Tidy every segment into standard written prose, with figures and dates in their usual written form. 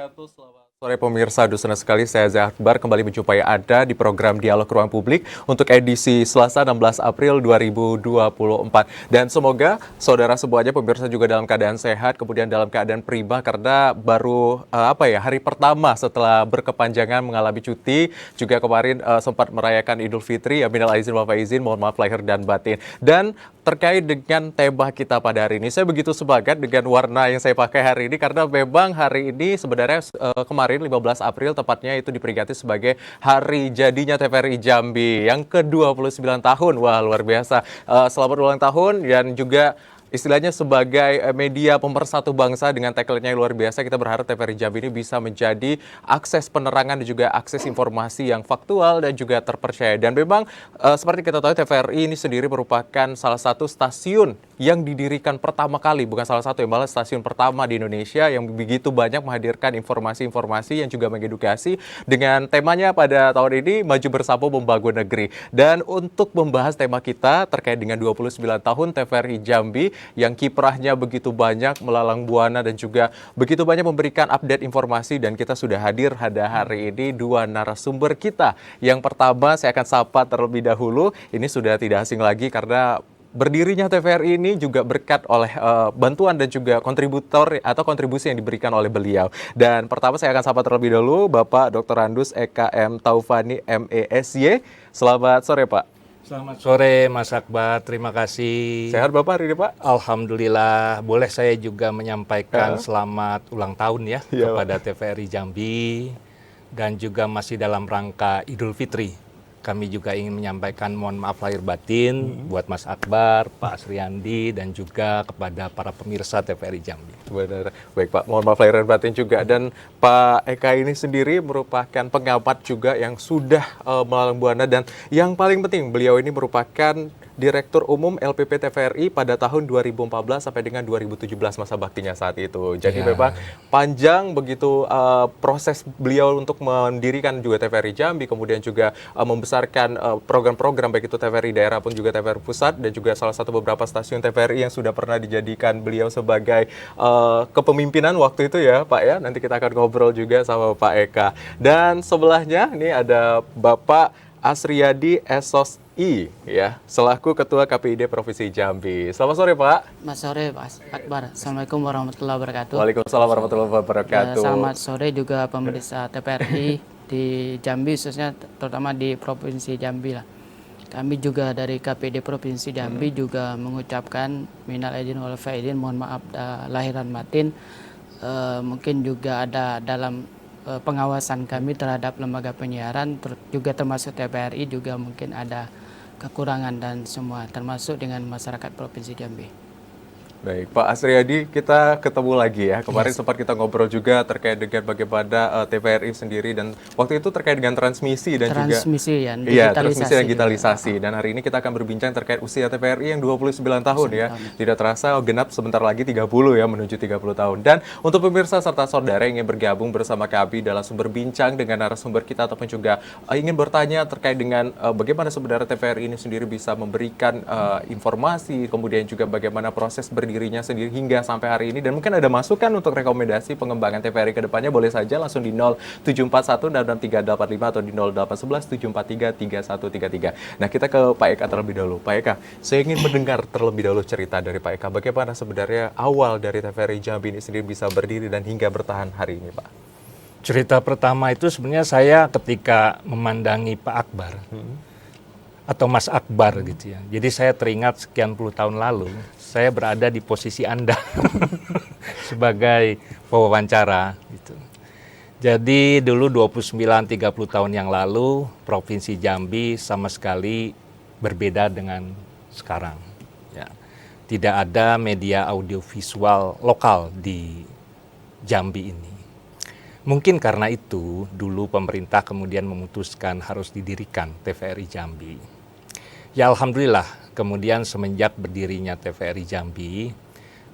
wabarakatuh. Selamat sore pemirsa, senang sekali saya Zahar Akbar kembali menjumpai Anda di program Dialog Ruang Publik untuk edisi Selasa 16 April 2024. Dan semoga saudara semuanya pemirsa juga dalam keadaan sehat, kemudian dalam keadaan prima karena baru hari pertama setelah berkepanjangan mengalami cuti, juga kemarin sempat merayakan Idul Fitri, ya minal aizin wal faizin, mohon maaf lahir dan batin. Dan terkait dengan tema kita pada hari ini, saya begitu sepakat dengan warna yang saya pakai hari ini karena memang hari ini sebenarnya kemarin 15 April tepatnya itu diperingati sebagai hari jadinya TVRI Jambi yang ke-29 tahun. Wah, luar biasa. Selamat ulang tahun dan juga istilahnya sebagai media pemersatu bangsa dengan tagline-nya yang luar biasa, kita berharap TVRI Jambi ini bisa menjadi akses penerangan dan juga akses informasi yang faktual dan juga terpercaya. Dan memang seperti kita tahu TVRI ini sendiri merupakan salah satu stasiun yang didirikan pertama kali, bukan salah satu, malah stasiun pertama di Indonesia yang begitu banyak menghadirkan informasi-informasi yang juga mengedukasi dengan temanya pada tahun ini Maju Bersatu Membangun Negeri. Dan untuk membahas tema kita terkait dengan 29 tahun TVRI Jambi yang kiprahnya begitu banyak melalang buana dan juga begitu banyak memberikan update informasi, dan kita sudah hadir pada hari ini dua narasumber kita. Yang pertama saya akan sapa terlebih dahulu, ini sudah tidak asing lagi karena berdirinya TVRI ini juga berkat oleh bantuan dan juga kontributor atau kontribusi yang diberikan oleh beliau. Dan pertama saya akan sapa terlebih dahulu Bapak Dr. Andus Eka M. Taufani MESY. Selamat sore Pak. Selamat sore Mas Akbar, terima kasih. Sehat Bapak hari ini Pak? Alhamdulillah, boleh saya juga menyampaikan selamat ulang tahun ya kepada TVRI Jambi dan juga masih dalam rangka Idul Fitri. Kami juga ingin menyampaikan mohon maaf lahir batin buat Mas Akbar, Pak Asriandi, dan juga kepada para pemirsa TVRI Jambi. Benar. Baik Pak, mohon maaf lahir dan batin juga. Dan Pak Eka ini sendiri merupakan pengamat juga yang sudah melalang buana, dan yang paling penting beliau ini merupakan Direktur Umum LPP TVRI pada tahun 2014 sampai dengan 2017 masa baktinya saat itu. Jadi memang panjang begitu proses beliau untuk mendirikan juga TVRI Jambi, kemudian juga membesarkan program-program baik itu TVRI daerah pun juga TVRI pusat, dan juga salah satu beberapa stasiun TVRI yang sudah pernah dijadikan beliau sebagai kepemimpinan waktu itu ya Pak ya. Nanti kita akan ngobrol juga sama Pak Eka. Dan sebelahnya ini ada Bapak Asriadi Esos ya, selaku Ketua KPID Provinsi Jambi. Selamat sore Pak. Selamat sore Pak Akbar. Assalamualaikum warahmatullahi wabarakatuh. Waalaikumsalam warahmatullahi wabarakatuh. Selamat sore juga pemirsa TVRI di Jambi, khususnya terutama di Provinsi Jambi lah. Kami juga dari KPID Provinsi Jambi juga mengucapkan minal aidin wal faizin, mohon maaf lahir dan batin. Mungkin juga ada dalam pengawasan kami terhadap lembaga penyiaran juga termasuk TVRI juga mungkin ada kekurangan dan semua termasuk dengan masyarakat Provinsi Jambi. Baik, Pak Asriadi, kita ketemu lagi ya. Kemarin sempat kita ngobrol juga terkait dengan bagaimana TVRI sendiri, dan waktu itu terkait dengan transmisi dan transmisi dan digitalisasi. Dan hari ini kita akan berbincang terkait usia TVRI yang 29 tahun ya. Tidak terasa genap sebentar lagi 30 ya, menuju 30 tahun. Dan untuk pemirsa serta saudara yang ingin bergabung bersama kami dalam sumber bincang dengan narasumber kita ataupun juga ingin bertanya terkait dengan bagaimana sebenarnya TVRI ini sendiri bisa memberikan informasi, kemudian juga bagaimana proses dirinya sendiri hingga sampai hari ini, dan mungkin ada masukan untuk rekomendasi pengembangan TVRI ke depannya, boleh saja langsung di 0741 6385 atau di 0811 743 3133. Nah, kita ke Pak Eka terlebih dahulu. Pak Eka, saya ingin mendengar terlebih dahulu cerita dari Pak Eka, bagaimana sebenarnya awal dari TVRI Jambi ini sendiri bisa berdiri dan hingga bertahan hari ini, Pak. Cerita pertama itu sebenarnya saya ketika memandangi Pak Akbar atau Mas Akbar gitu ya. Jadi saya teringat sekian puluh tahun lalu saya berada di posisi Anda sebagai pewawancara gitu. Jadi dulu 29-30 tahun yang lalu Provinsi Jambi sama sekali berbeda dengan sekarang ya. Tidak ada media audiovisual lokal di Jambi ini. Mungkin karena itu dulu pemerintah kemudian memutuskan harus didirikan TVRI Jambi. Ya alhamdulillah, kemudian semenjak berdirinya TVRI Jambi,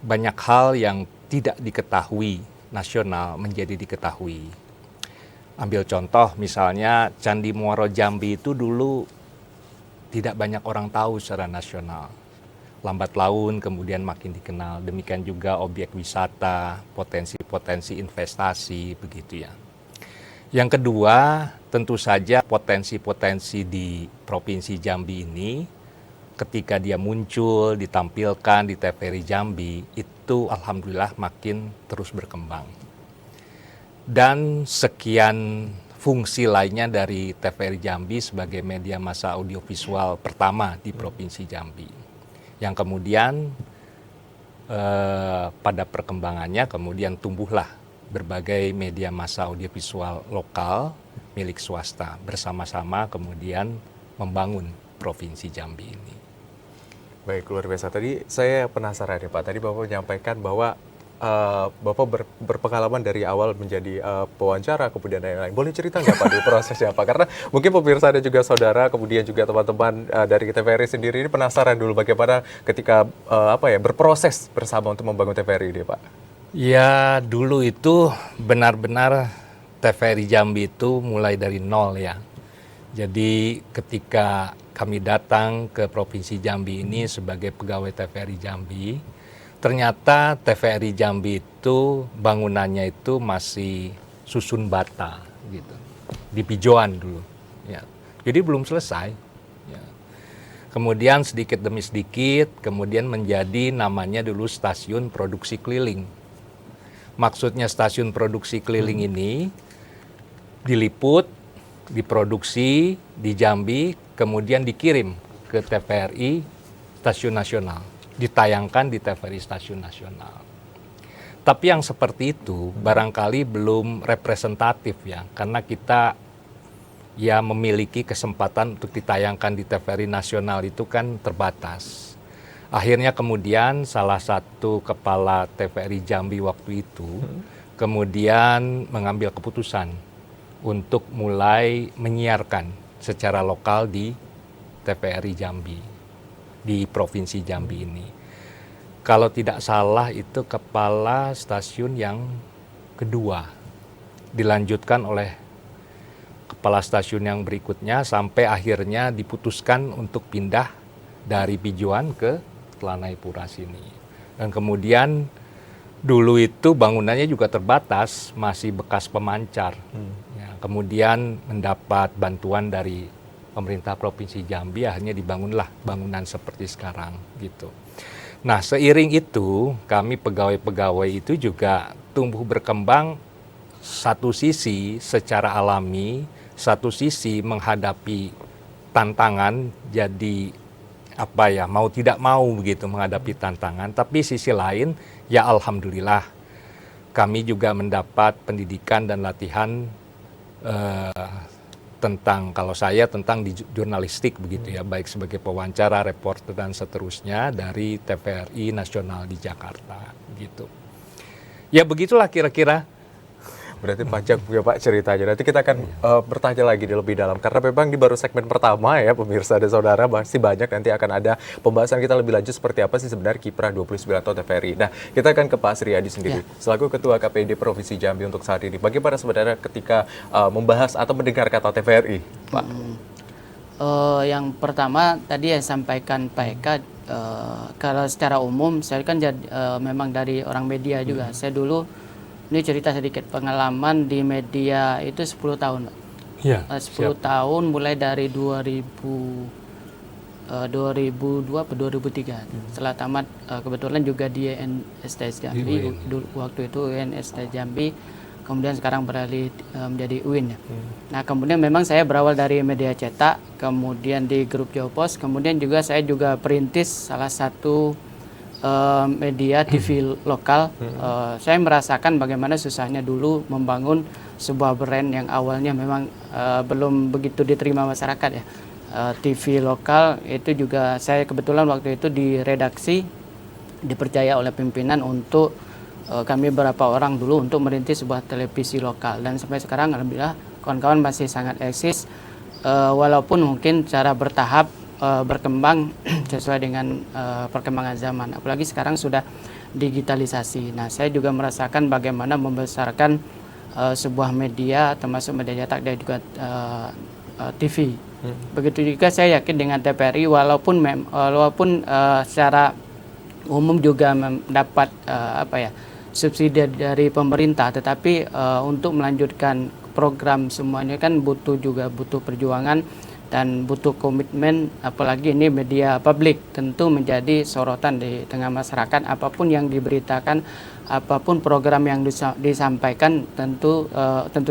banyak hal yang tidak diketahui nasional menjadi diketahui. Ambil contoh misalnya Candi Muaro Jambi itu dulu tidak banyak orang tahu secara nasional. Lambat laun kemudian makin dikenal. Demikian juga objek wisata, potensi potensi investasi begitu ya. Yang kedua, tentu saja potensi-potensi di Provinsi Jambi ini ketika dia muncul, ditampilkan di TVRI Jambi, itu alhamdulillah makin terus berkembang. Dan sekian fungsi lainnya dari TVRI Jambi sebagai media massa audiovisual pertama di Provinsi Jambi. Yang kemudian pada perkembangannya kemudian tumbuhlah berbagai media massa audiovisual lokal milik swasta bersama-sama kemudian membangun Provinsi Jambi ini. Baik, luar biasa. Tadi saya penasaran ya Pak, tadi Bapak menyampaikan bahwa Bapak berpengalaman dari awal menjadi pewawancara, kemudian lain-lain. Boleh cerita nggak Pak di prosesnya Pak? Karena mungkin pemirsa dan juga saudara, kemudian juga teman-teman dari TVRI sendiri ini penasaran dulu bagaimana ketika berproses bersama untuk membangun TVRI ini Pak. Ya, dulu itu benar-benar TVRI Jambi itu mulai dari nol ya. Jadi ketika kami datang ke Provinsi Jambi ini sebagai pegawai TVRI Jambi, ternyata TVRI Jambi itu bangunannya itu masih susun bata gitu, di Pijoan dulu. Ya. Jadi belum selesai. Ya. Kemudian sedikit demi sedikit, kemudian menjadi namanya dulu Stasiun Produksi Keliling. Maksudnya stasiun produksi keliling ini diliput, diproduksi di Jambi, kemudian dikirim ke TVRI Stasiun Nasional, ditayangkan di TVRI Stasiun Nasional. Tapi yang seperti itu barangkali belum representatif ya, karena kita ya memiliki kesempatan untuk ditayangkan di TVRI Nasional itu kan terbatas. Akhirnya kemudian salah satu kepala TVRI Jambi waktu itu kemudian mengambil keputusan untuk mulai menyiarkan secara lokal di TVRI Jambi, di Provinsi Jambi ini. Kalau tidak salah itu kepala stasiun yang kedua, dilanjutkan oleh kepala stasiun yang berikutnya sampai akhirnya diputuskan untuk pindah dari Pijoan ke Telanai-Pura sini. Dan kemudian dulu itu bangunannya juga terbatas, masih bekas pemancar. Ya, kemudian mendapat bantuan dari pemerintah Provinsi Jambi, akhirnya dibangunlah bangunan seperti sekarang gitu. Nah, seiring itu kami pegawai-pegawai itu juga tumbuh berkembang, satu sisi secara alami, satu sisi menghadapi tantangan, jadi mau tidak mau begitu menghadapi tantangan, tapi sisi lain ya alhamdulillah kami juga mendapat pendidikan dan latihan kalau saya tentang di jurnalistik begitu ya, baik sebagai pewawancara, reporter dan seterusnya dari TVRI Nasional di Jakarta gitu. Ya begitulah kira-kira. Berarti panjang ya Pak ceritanya. Nanti kita akan bertanya lagi di lebih dalam. Karena memang di baru segmen pertama ya pemirsa dan saudara, masih banyak nanti akan ada pembahasan kita lebih lanjut seperti apa sih sebenarnya kiprah 29 tahun TVRI. Nah, kita akan ke Pak Sriyadi sendiri. Selaku Ketua KPD Provinsi Jambi untuk saat ini. Bagaimana sebenarnya ketika membahas atau mendengar kata TVRI, Pak? Yang pertama tadi yang sampaikan Pak Eka, kalau secara umum saya kan memang dari orang media juga. Saya dulu, ini cerita sedikit pengalaman di media itu 10 tahun. Ya, 10 tahun mulai dari 2002 atau 2003. Setelah tamat kebetulan juga di UNST Jambi, waktu itu UNST Jambi, kemudian sekarang beralih menjadi UIN ya. Nah, kemudian memang saya berawal dari media cetak, kemudian di grup Jawa Pos, kemudian juga saya juga perintis salah satu media TV lokal. Saya merasakan bagaimana susahnya dulu membangun sebuah brand yang awalnya memang belum begitu diterima masyarakat ya. TV lokal itu juga saya kebetulan waktu itu di redaksi dipercaya oleh pimpinan untuk kami beberapa orang dulu untuk merintis sebuah televisi lokal, dan sampai sekarang alhamdulillah kawan-kawan masih sangat eksis walaupun mungkin cara bertahap berkembang sesuai dengan perkembangan zaman. Apalagi sekarang sudah digitalisasi. Nah, saya juga merasakan bagaimana membesarkan sebuah media, termasuk media cetak dan juga TV. Begitu juga saya yakin dengan TVRI, walaupun secara umum juga mendapat subsidi dari pemerintah, tetapi untuk melanjutkan program semuanya kan butuh perjuangan dan butuh komitmen, apalagi ini media publik tentu menjadi sorotan di tengah masyarakat. Apapun yang diberitakan, apapun program yang disampaikan tentu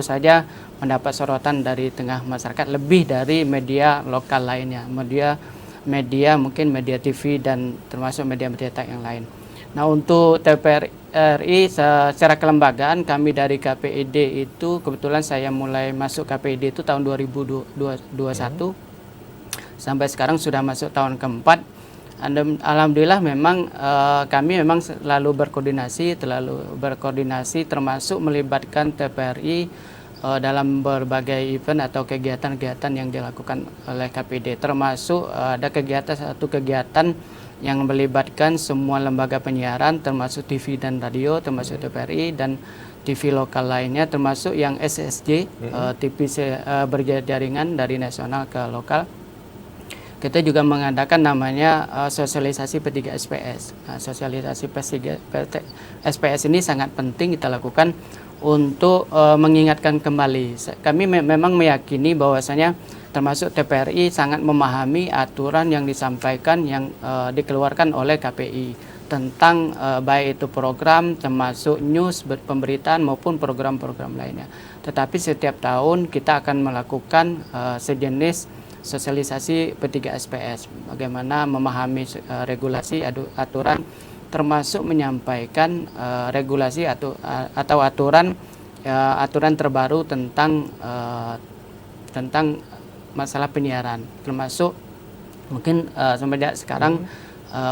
saja mendapat sorotan dari tengah masyarakat lebih dari media lokal lainnya, media mungkin media TV dan termasuk media cetak yang lain. Nah, untuk TVRI secara kelembagaan kami dari KPID itu kebetulan saya mulai masuk KPID itu tahun 2021 sampai sekarang sudah masuk tahun keempat. Alhamdulillah memang kami memang selalu berkoordinasi termasuk melibatkan TVRI dalam berbagai event atau kegiatan-kegiatan yang dilakukan oleh KPID, termasuk ada satu kegiatan yang melibatkan semua lembaga penyiaran termasuk TV dan radio, termasuk TVRI dan TV lokal lainnya, termasuk yang SSJ, TV berjaringan dari nasional ke lokal. Kita juga mengadakan namanya sosialisasi P3 SPS. Sosialisasi P3 SPS ini sangat penting kita lakukan untuk mengingatkan kembali. Kami memang meyakini bahwasanya termasuk TVRI sangat memahami aturan yang disampaikan yang dikeluarkan oleh KPI tentang baik itu program termasuk news, pemberitaan maupun program-program lainnya. Tetapi setiap tahun kita akan melakukan sejenis sosialisasi P3 SPS, bagaimana memahami regulasi aturan termasuk menyampaikan regulasi atau aturan terbaru tentang masalah penyiaran, termasuk mungkin semenjak sekarang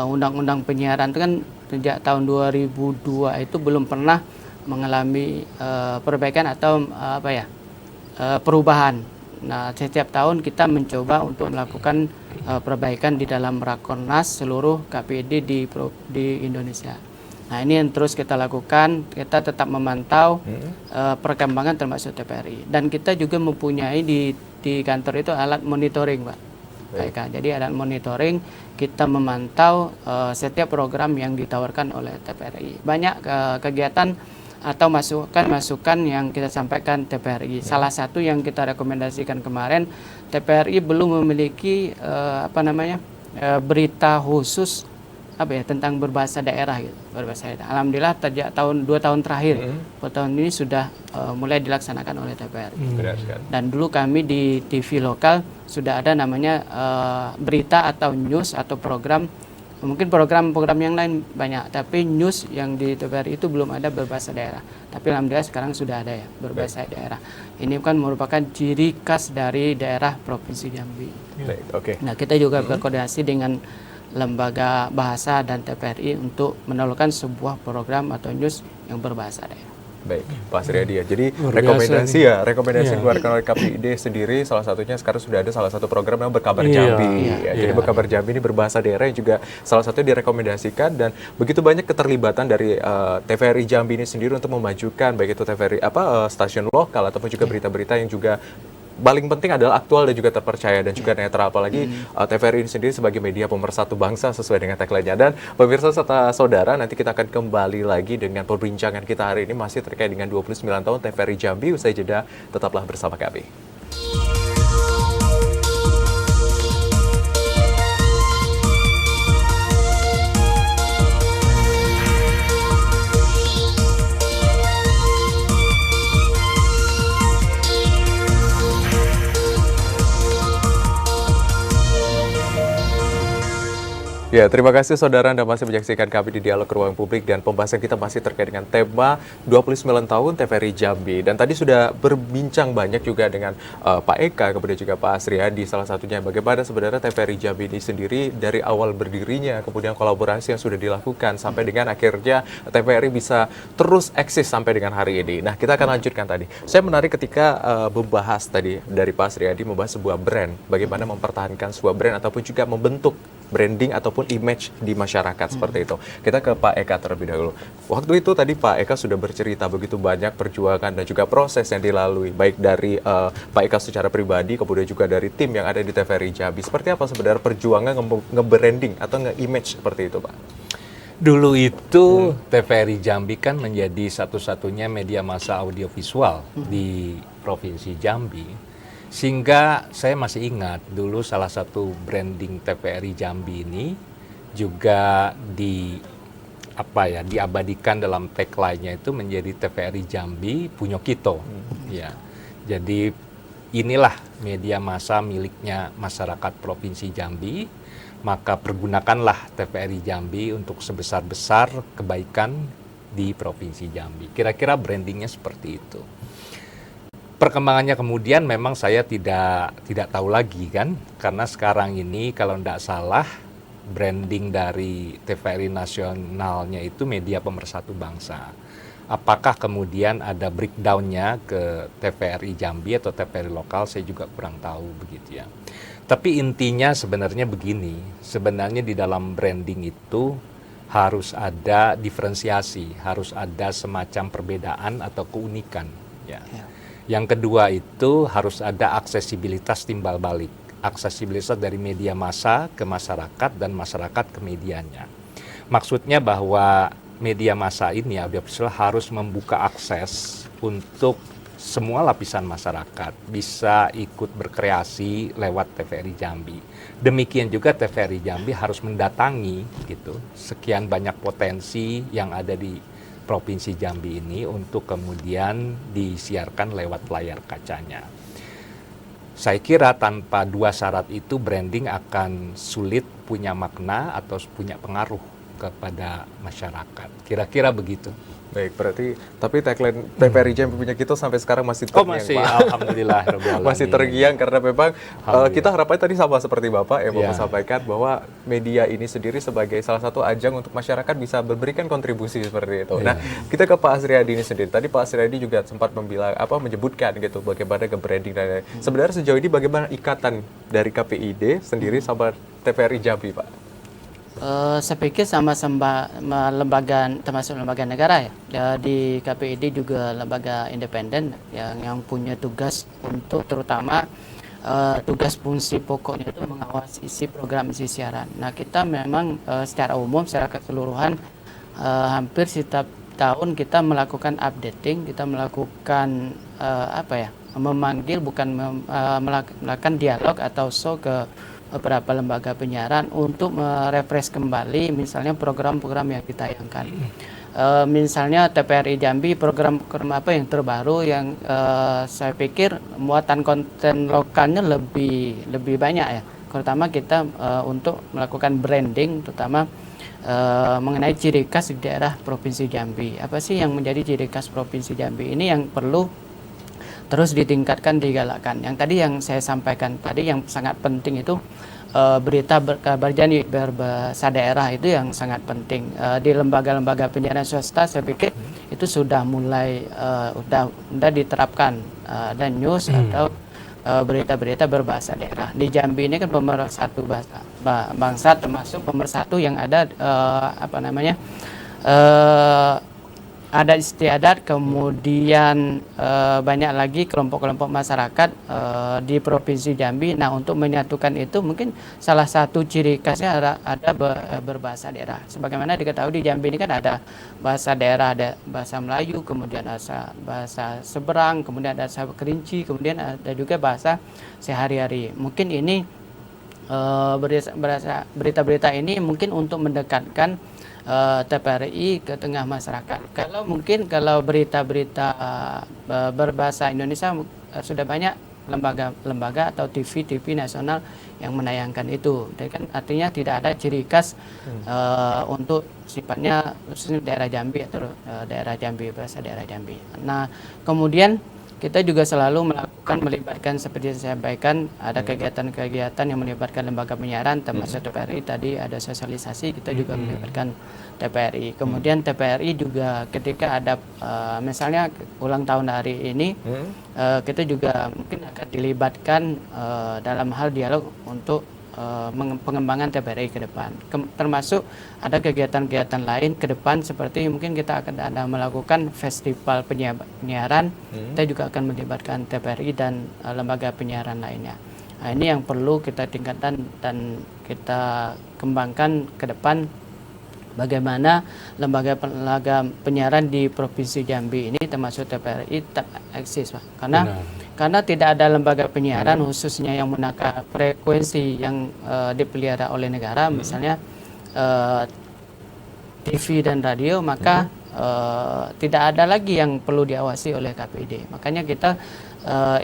undang-undang penyiaran itu kan sejak tahun 2002 itu belum pernah mengalami perbaikan atau perubahan. Nah, setiap tahun kita mencoba untuk melakukan perbaikan di dalam Rakornas seluruh KPID di Indonesia. Nah, ini yang terus kita lakukan. Kita tetap memantau perkembangan termasuk TVRI. Dan kita juga mempunyai di kantor itu alat monitoring, Pak. Baik. Jadi alat monitoring, kita memantau setiap program yang ditawarkan oleh TVRI. Banyak kegiatan atau masukan yang kita sampaikan TVRI. Salah satu yang kita rekomendasikan kemarin, TVRI belum memiliki berita khusus tentang berbahasa daerah gitu. Alhamdulillah sejak 2 tahun terakhir, tahun ini sudah mulai dilaksanakan oleh TVRI. Dan dulu kami di TV lokal sudah ada namanya berita atau news atau program. Mungkin program-program yang lain banyak, tapi news yang di TVRI itu belum ada berbahasa daerah. Tapi alhamdulillah sekarang sudah ada ya berbahasa daerah. Ini kan merupakan ciri khas dari daerah Provinsi Jambi. Nah, kita juga berkoordinasi dengan lembaga bahasa dan TVRI untuk menelurkan sebuah program atau news yang berbahasa daerah. Baik, Pak Sriadi ya. Jadi rekomendasi dikeluarkan oleh KPID sendiri, salah satunya sekarang sudah ada salah satu program yang Berkabar Jambi. Jadi Berkabar Jambi ini berbahasa daerah yang juga salah satunya direkomendasikan, dan begitu banyak keterlibatan dari TVRI Jambi ini sendiri untuk memajukan baik itu TVRI stasiun lokal ataupun juga berita-berita yang juga paling penting adalah aktual dan juga terpercaya dan juga netral, apalagi TVRI ini sendiri sebagai media pemersatu bangsa sesuai dengan tagline-nya. Dan pemirsa serta saudara, nanti kita akan kembali lagi dengan perbincangan kita hari ini masih terkait dengan 29 tahun TVRI Jambi. Usai jeda, tetaplah bersama kami. Ya, terima kasih saudara Anda masih menyaksikan kami di Dialog Ruang Publik, dan pembahasan kita masih terkait dengan tema 29 tahun TVRI Jambi. Dan tadi sudah berbincang banyak juga dengan Pak Eka, kemudian juga Pak Sriadi, salah satunya bagaimana sebenarnya TVRI Jambi ini sendiri dari awal berdirinya, kemudian kolaborasi yang sudah dilakukan sampai dengan akhirnya TVRI bisa terus eksis sampai dengan hari ini. Nah, kita akan lanjutkan tadi. Saya menarik ketika membahas tadi dari Pak Sriadi membahas sebuah brand, bagaimana mempertahankan sebuah brand ataupun juga membentuk branding ataupun image di masyarakat seperti itu. Kita ke Pak Eka terlebih dahulu. Waktu itu tadi Pak Eka sudah bercerita begitu banyak perjuangan dan juga proses yang dilalui, baik dari Pak Eka secara pribadi, kemudian juga dari tim yang ada di TVRI Jambi. Seperti apa sebenarnya perjuangan nge-branding atau nge-image seperti itu, Pak? Dulu itu TVRI Jambi kan menjadi satu-satunya media massa audiovisual di Provinsi Jambi. Sehingga saya masih ingat dulu salah satu branding TVRI Jambi ini juga diabadikan dalam tagline-nya itu menjadi TVRI Jambi Punyo Kito. Ya. Jadi inilah media massa miliknya masyarakat Provinsi Jambi, maka pergunakanlah TVRI Jambi untuk sebesar-besar kebaikan di Provinsi Jambi. Kira-kira brandingnya seperti itu. Perkembangannya kemudian memang saya tidak tahu lagi kan, karena sekarang ini kalau tidak salah branding dari TVRI nasionalnya itu media pemersatu bangsa. Apakah kemudian ada breakdown-nya ke TVRI Jambi atau TVRI lokal, saya juga kurang tahu begitu ya. Tapi intinya sebenarnya begini, sebenarnya di dalam branding itu harus ada diferensiasi, harus ada semacam perbedaan atau keunikan. Ya. Yang kedua itu harus ada aksesibilitas timbal balik, aksesibilitas dari media massa ke masyarakat dan masyarakat ke medianya. Maksudnya bahwa media massa ini audiovisual harus membuka akses untuk semua lapisan masyarakat bisa ikut berkreasi lewat TVRI Jambi. Demikian juga TVRI Jambi harus mendatangi gitu sekian banyak potensi yang ada di Provinsi Jambi ini untuk kemudian disiarkan lewat layar kacanya. Saya kira tanpa dua syarat itu branding akan sulit punya makna atau punya pengaruh kepada masyarakat. Kira-kira begitu. Baik, berarti tapi tagline TVRI Jambi Punyo Kito sampai sekarang masih terngiang, masih, Pak. alhamdulillah. Masih terngiang karena memang kita harapannya tadi sama seperti Bapak yang mau sampaikan bahwa media ini sendiri sebagai salah satu ajang untuk masyarakat bisa memberikan kontribusi seperti itu. Nah, kita ke Pak Asriyadi ini sendiri. Tadi Pak Asriyadi juga sempat menyebutkan gitu bagaimana ke branding dan lain-lain. Sebenarnya sejauh ini bagaimana ikatan dari KPID sendiri sama TVRI Jambi, Pak? Saya pikir sama-sama lembaga, termasuk lembaga negara ya. Di KPID juga lembaga independen yang punya tugas untuk terutama tugas fungsi pokoknya itu mengawasi isi program isi siaran. Nah, kita memang secara umum, secara keseluruhan hampir setiap tahun kita melakukan updating, kita melakukan memanggil melakukan dialog atau show ke beberapa lembaga penyiaran untuk merefresh kembali misalnya program-program yang ditayangkan. Misalnya TVRI Jambi program-program apa yang terbaru yang saya pikir muatan konten lokalnya lebih banyak ya. Terutama kita untuk melakukan branding terutama mengenai ciri khas di daerah Provinsi Jambi. Apa sih yang menjadi ciri khas Provinsi Jambi ini yang perlu terus ditingkatkan, digalakkan. Yang tadi yang saya sampaikan tadi yang sangat penting itu berita berjani berbahasa daerah itu yang sangat penting. Di lembaga-lembaga penyiaran swasta saya pikir itu sudah mulai udah diterapkan dan news atau berita-berita berbahasa daerah. Di Jambi ini kan pemersatu bangsa termasuk pemersatu yang ada adat istiadat, kemudian banyak lagi kelompok-kelompok masyarakat di Provinsi Jambi. Nah, untuk menyatukan itu mungkin salah satu ciri khasnya ada berbahasa daerah. Sebagaimana diketahui di Jambi ini kan ada bahasa daerah, ada bahasa Melayu, kemudian ada bahasa Seberang, kemudian ada bahasa Kerinci, kemudian ada juga bahasa sehari-hari. Mungkin ini berita-berita ini mungkin untuk mendekatkan TVRI ke tengah masyarakat. Kalau berita-berita berbahasa Indonesia sudah banyak lembaga atau TV nasional yang menayangkan itu. Jadi kan artinya tidak ada ciri khas untuk sifatnya khususnya daerah Jambi atau daerah Jambi, bahasa daerah Jambi. Nah, kemudian kita juga selalu melibatkan seperti yang saya sampaikan, ada kegiatan-kegiatan yang melibatkan lembaga penyiaran termasuk TVRI. Tadi ada sosialisasi, kita juga melibatkan TVRI. Kemudian TVRI juga ketika ada misalnya ulang tahun hari ini, kita juga mungkin akan dilibatkan dalam hal dialog untuk pengembangan TVRI ke depan. Termasuk ada kegiatan-kegiatan lain ke depan seperti mungkin kita akan ada melakukan festival penyiaran. Kita juga akan melibatkan TVRI dan lembaga penyiaran lainnya. Nah, ini yang perlu kita tingkatkan dan kita kembangkan ke depan bagaimana lembaga penyiaran di Provinsi Jambi ini termasuk TVRI tetap eksis, Pak. Karena tidak ada lembaga penyiaran khususnya yang menakar frekuensi yang dipelihara oleh negara, misalnya TV dan radio, maka tidak ada lagi yang perlu diawasi oleh KPD. Makanya kita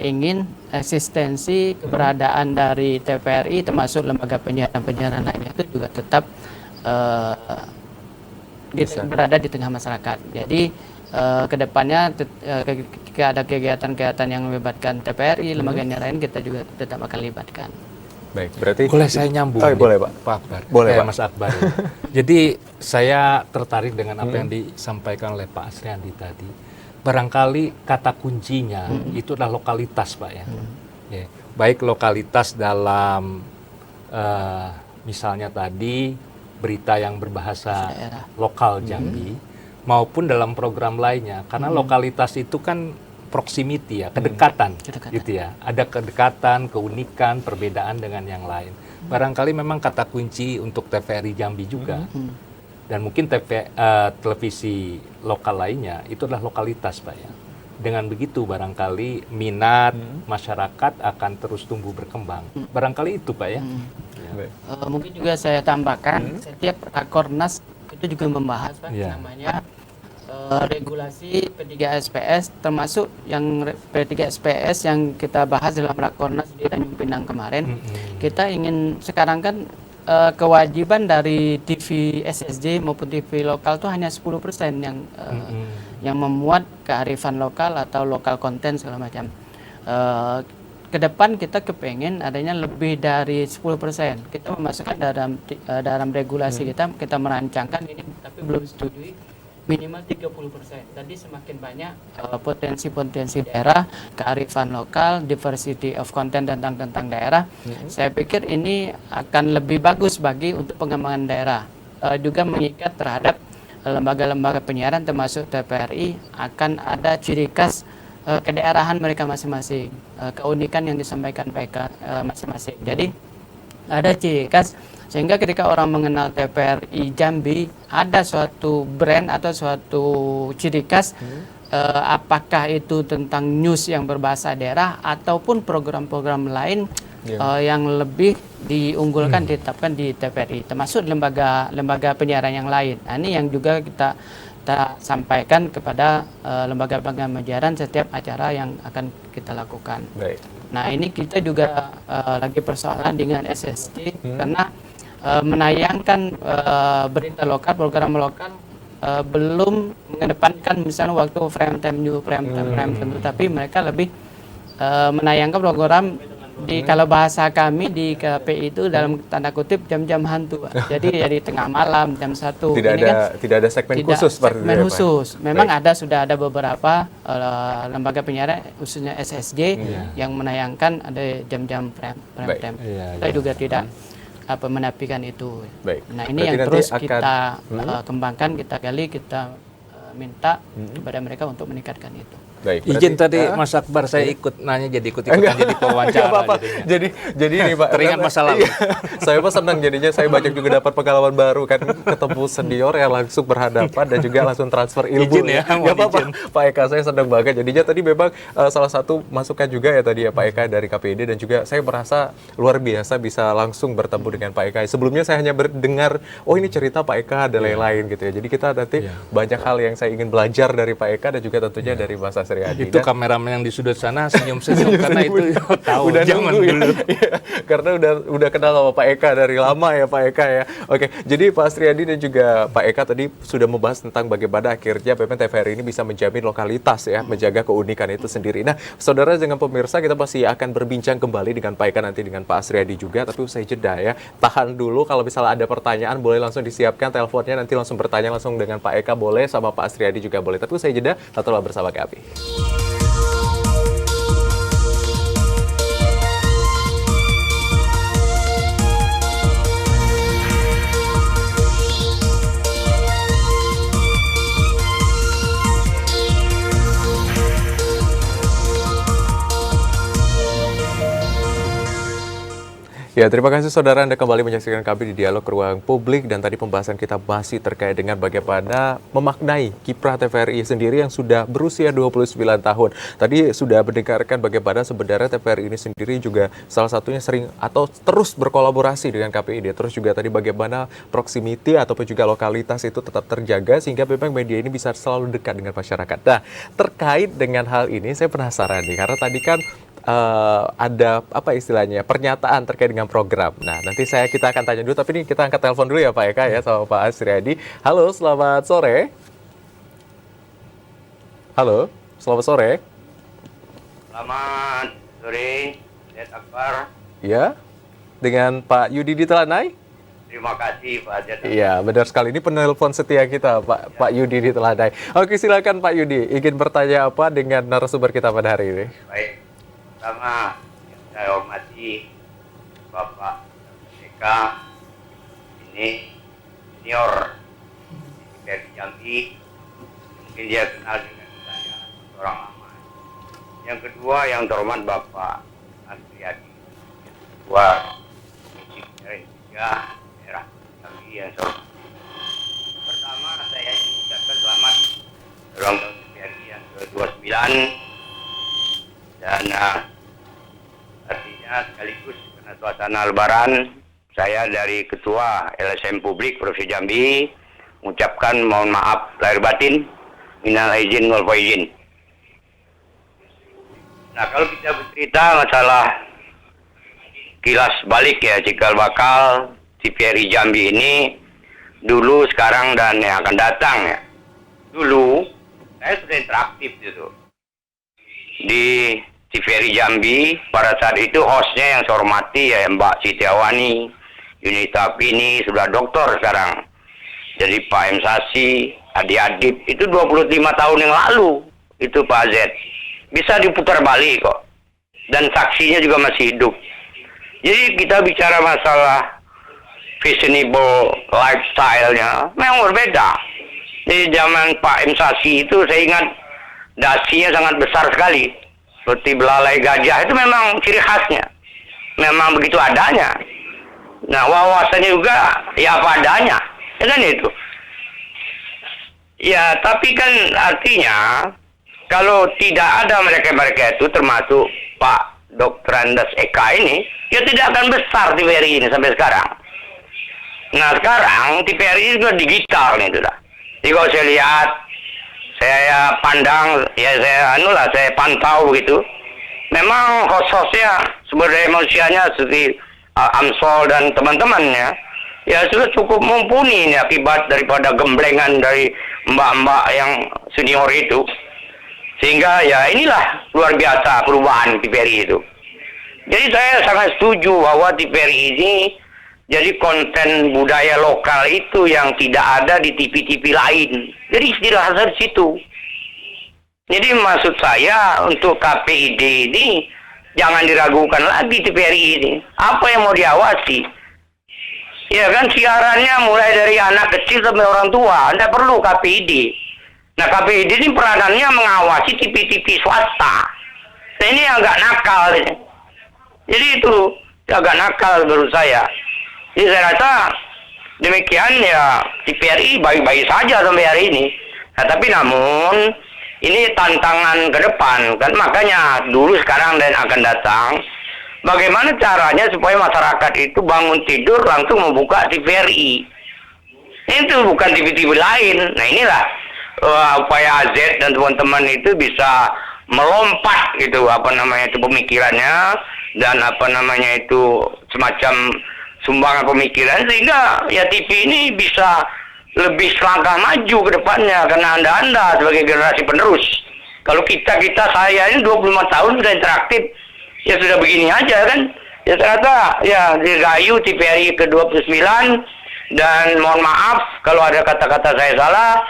ingin eksistensi keberadaan dari TVRI termasuk lembaga penyiaran lainnya itu juga tetap berada di tengah masyarakat. Jadi kedepannya ketika ada kegiatan-kegiatan yang melibatkan TVRI, lembaga lain, kita juga tetap akan libatkan. Baik, berarti boleh saya nyambung? Boleh, Pak. Pak Akbar. Boleh, Pak. Mas Akbar. Jadi saya tertarik dengan apa yang disampaikan oleh Pak Asriandi tadi. Barangkali kata kuncinya itu adalah lokalitas, Pak ya. Ya. Baik lokalitas dalam misalnya tadi berita yang berbahasa lokal Jambi, maupun dalam program lainnya. Karena lokalitas itu kan proximity ya, kedekatan. Gitu ya. Ada kedekatan, keunikan, perbedaan dengan yang lain. Barangkali memang kata kunci untuk TVRI Jambi juga. Dan mungkin televisi lokal lainnya itu adalah lokalitas, Pak ya. Dengan begitu barangkali minat masyarakat akan terus tumbuh berkembang. Barangkali itu, Pak ya. Mungkin juga saya tambahkan, setiap Rakornas itu juga membahas, Pak, namanya regulasi P3SPS, termasuk yang P3SPS yang kita bahas dalam Rakornas di Tanjung Pinang kemarin. Kita ingin sekarang kan kewajiban dari TV SSJ maupun TV lokal itu hanya 10% yang memuat kearifan lokal atau lokal konten segala macam. Ke depan kita kepengen adanya lebih dari 10%. Kita memasukkan dalam regulasi kita merancangkan ini, tapi belum setujui minimal 30%. Tadi semakin banyak potensi-potensi daerah, kearifan lokal, diversity of content tentang daerah. Saya pikir ini akan lebih bagus untuk pengembangan daerah. Juga mengikat terhadap lembaga-lembaga penyiaran termasuk TVRI akan ada ciri khas kedaerahan mereka masing-masing, keunikan yang disampaikan mereka masing-masing. Jadi ada ciri khas sehingga ketika orang mengenal TVRI Jambi ada suatu brand atau suatu ciri khas, apakah itu tentang news yang berbahasa daerah ataupun program-program lain yang lebih diunggulkan ditetapkan di TVRI, termasuk lembaga penyiaran yang lain. Nah, ini yang juga kita sampaikan kepada lembaga-lembaga penyiaran setiap acara yang akan kita lakukan. Baik. Nah, ini kita juga lagi persoalan dengan SSJ karena menayangkan berita lokal, program lokal belum mengedepankan misalnya waktu prime time news, prime time, tapi mereka lebih menayangkan program kalau bahasa kami di KPI itu dalam tanda kutip jam-jam hantu, Pak. Jadi tengah malam jam 1. Tidak ada segmen khusus seperti segmen itu, khusus. Memang sudah ada beberapa lembaga penyiaran khususnya SSJ yang menayangkan ada jam-jam prime time. Kita juga tidak menafikan itu. Baik. Nah, ini yang terus kita kembangkan, kita gali, kita minta kepada mereka untuk meningkatkan itu. Baik, izin tadi Mas Akbar saya ikut nanya jadi ikut-ikutan jadi pewawancara apa-apa. Jadi ini Pak, teringat masa lalu. Saya pun senang jadinya, saya banyak juga dapat pengalaman baru kan, ketemu senior yang langsung berhadapan dan juga langsung transfer ilmu. Izin ya, apa-apa. Pak Eka, saya senang banget. Jadinya tadi memang salah satu masukan juga ya tadi ya Pak Eka dari KPID, dan juga saya merasa luar biasa bisa langsung bertemu dengan Pak Eka. Sebelumnya saya hanya mendengar ini cerita Pak Eka dan lain-lain gitu ya. Jadi kita nanti banyak hal yang saya ingin belajar dari Pak Eka dan juga tentunya dari Mas Asriandi. Itu kameramen yang di sudut sana senyum-senyum karena itu tahu udah zaman nunggu, dulu. ya. Karena udah kenal sama Pak Eka dari lama ya Pak Eka ya. Oke, jadi Pak Asriandi dan juga Pak Eka tadi sudah membahas tentang bagaimana akhirnya memang TVRI ini bisa menjamin lokalitas ya, menjaga keunikan itu sendiri. Nah, saudara dengan pemirsa, kita pasti akan berbincang kembali dengan Pak Eka nanti dengan Pak Asriandi juga, tapi usai jeda ya. Tahan dulu, kalau misalnya ada pertanyaan boleh langsung disiapkan teleponnya, nanti langsung bertanya langsung dengan Pak Eka boleh, sama Pak Asriandi juga boleh. Tapi usai jeda, tetaplah bersama kami. Ya, terima kasih saudara Anda kembali menyaksikan kami di Dialog Ruang Publik, dan tadi pembahasan kita masih terkait dengan bagaimana memaknai kiprah TVRI sendiri yang sudah berusia 29 tahun. Tadi sudah mendengarkan bagaimana sebenarnya TVRI ini sendiri juga salah satunya sering atau terus berkolaborasi dengan KPID. Terus juga tadi bagaimana proximity ataupun juga lokalitas itu tetap terjaga sehingga memang media ini bisa selalu dekat dengan masyarakat. Nah, terkait dengan hal ini saya penasaran nih, karena tadi kan ada apa istilahnya pernyataan terkait dengan program. Nah, nanti kita akan tanya dulu, tapi ini kita angkat telepon dulu ya Pak Eka ya sama Pak Asriadi. Halo, selamat sore. Halo, selamat sore. Selamat sore, Zed Akbar. Ya, dengan Pak Yudi di Telanai. Terima kasih Pak Zed. Iya, benar sekali. Ini penelpon setia kita, Pak Yudi di Telanai. Oke, silakan Pak Yudi. Ingin bertanya apa dengan narasumber kita pada hari ini? Baik, pertama yang saya hormati Bapak Eka, ini senior dari Jambi, mungkin dia kenal dengan saya, orang lama. Yang kedua yang terhormat Bapak Asriadi, ketua Komisi Penyiaran Indonesia daerah Jambi yang saya hormati. Pertama saya ingin mengucapkan selamat ulang tahun TVRI yang ke-29, dan artinya sekaligus karena suasana lebaran, saya dari Ketua LSM Publik Provinsi Jambi mengucapkan mohon maaf lahir batin, minal aidin wal faizin. Nah, kalau kita bercerita masalah kilas balik ya, cikal bakal TVRI Jambi ini dulu, sekarang, dan yang akan datang ya. Dulu saya sudah interaktif gitu di TVRI Jambi. Pada saat itu hostnya yang saya hormati ya Mbak Sitiawani, Yunita Pini, sudah doktor sekarang. Jadi Pak M. Sasi, Adi Adib, itu 25 tahun yang lalu itu Pak Z. Bisa diputar balik kok. Dan saksinya juga masih hidup. Jadi kita bicara masalah fashionable lifestyle-nya memang berbeda. Di zaman Pak M. Sasi itu saya ingat dasinya sangat besar sekali. Seperti belalai gajah, itu memang ciri khasnya. Memang begitu adanya. Nah, wawasannya juga ya apa adanya. Ya kan itu. Ya, tapi kan artinya kalau tidak ada mereka-mereka itu, termasuk Pak Dr. Andes Eka ini, ya tidak akan besar TVRI ini sampai sekarang. Nah, sekarang TVRI ini sudah digital nih, sudah. Jadi kalau saya lihat, saya pandang, ya saya pantau begitu. Memang host-hostnya, sumber daya manusianya seperti Amsol dan teman-temannya, ya sudah cukup mumpuni ini akibat daripada gemblengan dari mbak-mbak yang senior itu. Sehingga ya inilah luar biasa perubahan TVRI itu. Jadi saya sangat setuju bahwa TVRI ini jadi konten budaya lokal itu yang tidak ada di TV-TV lain. Jadi istirahat di situ. Jadi maksud saya untuk KPID ini jangan diragukan lagi TVRI ini. Apa yang mau diawasi? Ya kan siarannya mulai dari anak kecil sampai orang tua. Anda perlu KPID. Nah, KPID ini peranannya mengawasi TV-TV swasta. Nah, ini agak nakal ini. Jadi itu agak nakal menurut saya. Jadi saya rasa demikian ya, TVRI baik-baik saja sampai hari ini. Nah, tapi namun ini tantangan ke depan kan, makanya dulu, sekarang, dan akan datang. Bagaimana caranya supaya masyarakat itu bangun tidur langsung membuka TVRI. Itu bukan TV-TV lain. Nah, inilah upaya AZ dan teman-teman itu bisa melompat gitu itu pemikirannya, dan itu semacam sumbangan pemikiran, sehingga ya TV ini bisa lebih selangkah maju ke depannya karena Anda sebagai generasi penerus. Kalau saya ini 25 tahun sudah interaktif, ya sudah begini aja kan. Ya ternyata ya dirayu TVRI ke-29, dan mohon maaf kalau ada kata-kata saya salah.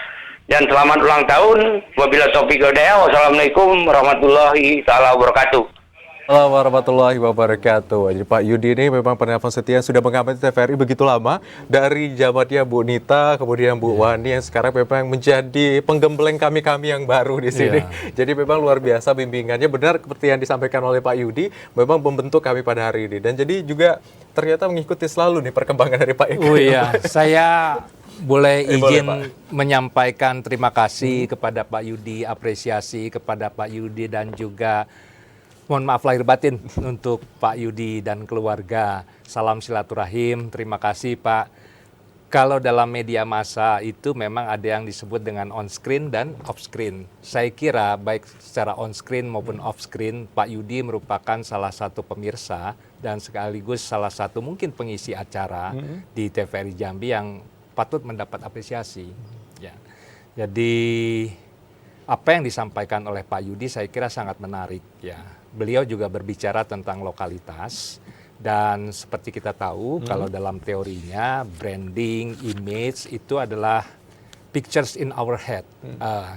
Dan selamat ulang tahun. Wabillahi taufiq wal hidayah. Wassalamualaikum warahmatullahi taala wabarakatuh. Assalamualaikum warahmatullahi wabarakatuh. Jadi Pak Yudi ini memang penelpon setia sudah mengamati TVRI begitu lama dari zamannya Bu Nita, kemudian Bu Wani yang sekarang memang menjadi penggembleng kami-kami yang baru di sini. Jadi memang luar biasa bimbingannya, benar seperti yang disampaikan oleh Pak Yudi, memang membentuk kami pada hari ini. Dan jadi juga ternyata mengikuti selalu nih perkembangan dari Pak Eka. Oh iya, saya boleh izin boleh, menyampaikan terima kasih kepada Pak Yudi, apresiasi kepada Pak Yudi dan juga mohon maaf lahir batin untuk Pak Yudi dan keluarga. Salam silaturahim, terima kasih Pak. Kalau dalam media massa itu memang ada yang disebut dengan on screen dan off screen. Saya kira baik secara on screen maupun off screen, Pak Yudi merupakan salah satu pemirsa dan sekaligus salah satu mungkin pengisi acara di TVRI Jambi yang patut mendapat apresiasi. Ya. Jadi apa yang disampaikan oleh Pak Yudi saya kira sangat menarik ya. Beliau juga berbicara tentang lokalitas dan seperti kita tahu kalau dalam teorinya branding, image itu adalah pictures in our head,